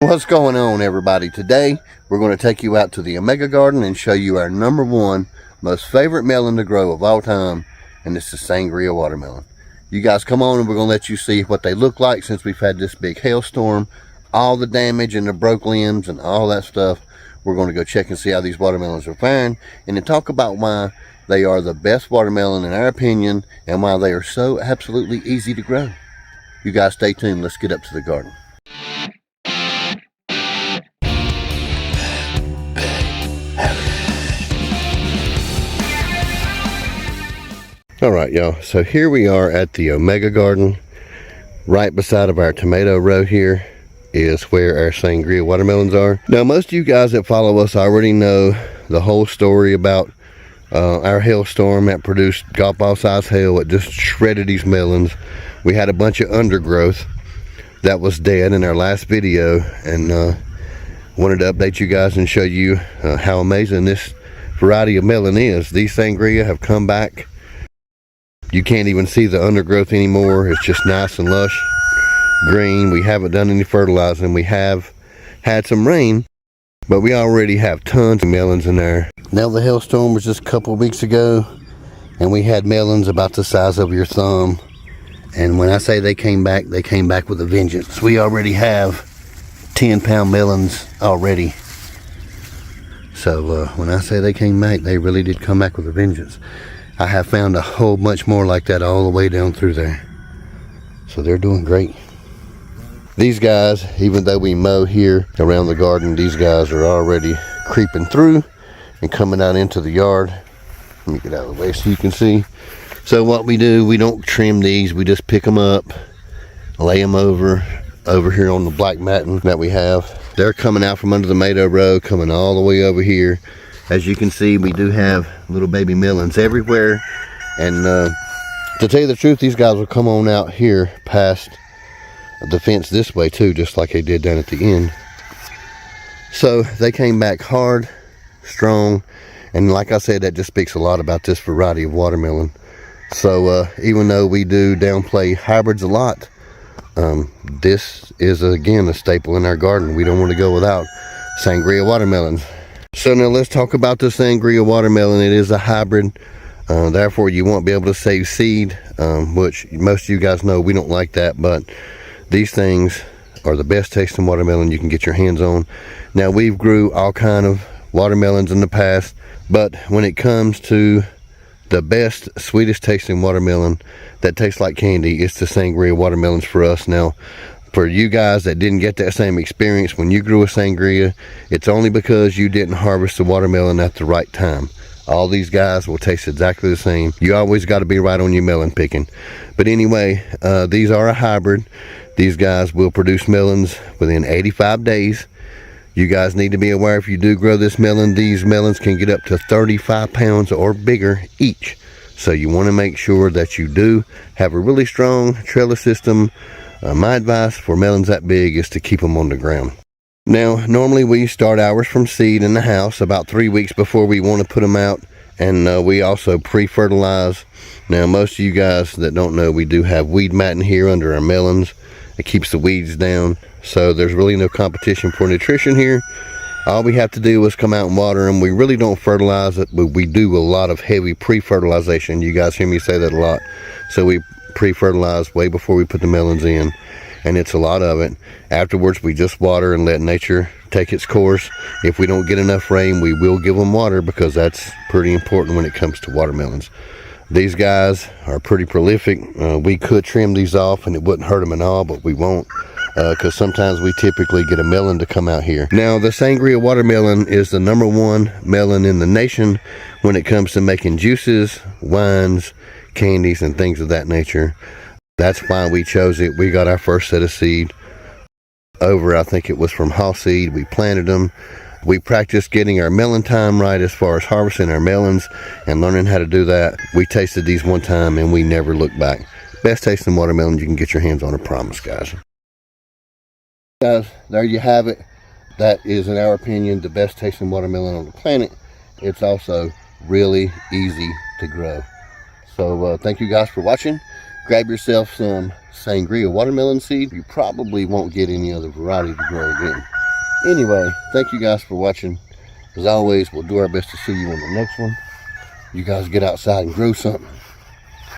What's going on, everybody? Today we're going to take you out to the Omega Garden and show you our #1 most favorite melon to grow of all time, and this is Sangria watermelon. You guys come on and we're going to let you see what they look like since we've had this big hailstorm, all the damage and the broke limbs and all that stuff. We're going to go check and see how these watermelons are faring, and then talk about why they are the best watermelon in our opinion and why they are so absolutely easy to grow. You guys stay tuned. Let's get up to the garden. Alright, y'all, so here we are at the Omega Garden. Right beside of our tomato row here is where our Sangria watermelons are. Now, most of you guys that follow us already know the whole story about our hailstorm that produced golf ball size hail. It just shredded these melons. We had a bunch of undergrowth that was dead in our last video, and wanted to update you guys and show you how amazing this variety of melon is. These Sangria have come back. You can't even see the undergrowth anymore. It's just nice and lush green. We haven't done any fertilizing. We have had some rain, but we already have tons of melons in there. Now, the hailstorm was just a couple of weeks ago, and we had melons about the size of your thumb. And when I say they came back with a vengeance. We already have 10-pound melons already. So when I say they came back, they really did come back with a vengeance. I have found a whole bunch more like that all the way down through there. So they're doing great. These guys, even though we mow here around the garden, these guys are already creeping through and coming out into the yard. Let me get out of the way so you can see. So what we do, we don't trim these. We just pick them up, lay them over here on the black matting that we have. They're coming out from under the tomato row, coming all the way over here. As you can see, we do have little baby melons everywhere. And to tell you the truth, these guys will come on out here past the fence this way too, just like they did down at the end. So they came back hard, strong, and like I said, that just speaks a lot about this variety of watermelon. So even though we do downplay hybrids a lot, this is again a staple in our garden. We don't want to go without Sangria watermelons. So now let's talk about the Sangria watermelon. It is a hybrid, therefore you won't be able to save seed, which most of you guys know we don't like that, but these things are the best tasting watermelon you can get your hands on. Now, we've grew all kind of watermelons in the past, but when it comes to the best, sweetest tasting watermelon that tastes like candy, it's the Sangria watermelons for us. Now, for you guys that didn't get that same experience when you grew a Sangria, it's only because you didn't harvest the watermelon at the right time. All these guys will taste exactly the same. You always got to be right on your melon picking. But anyway, these are a hybrid. These guys will produce melons within 85 days. You guys need to be aware, if you do grow this melon, these melons can get up to 35 pounds or bigger each. So you want to make sure that you do have a really strong trellis system. My advice for melons that big is to keep them on the ground. Now, normally we start ours from seed in the house about 3 weeks before we want to put them out, and we also pre-fertilize. Now, most of you guys that don't know, we do have weed matting here under our melons. It keeps the weeds down, so there's really no competition for nutrition here. All we have to do is come out and water them. We really don't fertilize it, but we do a lot of heavy pre-fertilization. You guys hear me say that a lot. So we pre-fertilize way before we put the melons in, and it's a lot of it. Afterwards, we just water and let nature take its course. If we don't get enough rain, we will give them water, because that's pretty important when it comes to watermelons. These guys are pretty prolific. We could trim these off and it wouldn't hurt them at all, but we won't, because sometimes we typically get a melon to come out here. Now, the Sangria watermelon is the #1 melon in the nation when it comes to making juices, wines, candies, and things of that nature. That's why we chose it. We got our first set of seed over, I think it was from Haw Seed. We planted them. We practiced getting our melon time right as far as harvesting our melons and learning how to do that. We tasted these one time and we never looked back. Best tasting watermelon you can get your hands on, I promise, guys. Guys, there you have it. That is, in our opinion, the best tasting watermelon on the planet. It's also really easy to grow. So thank you guys for watching. Grab yourself some Sangria watermelon seed, you probably won't get any other variety to grow again. Anyway, thank you guys for watching. As always, we'll do our best to see you on the next one. You guys get outside and grow something.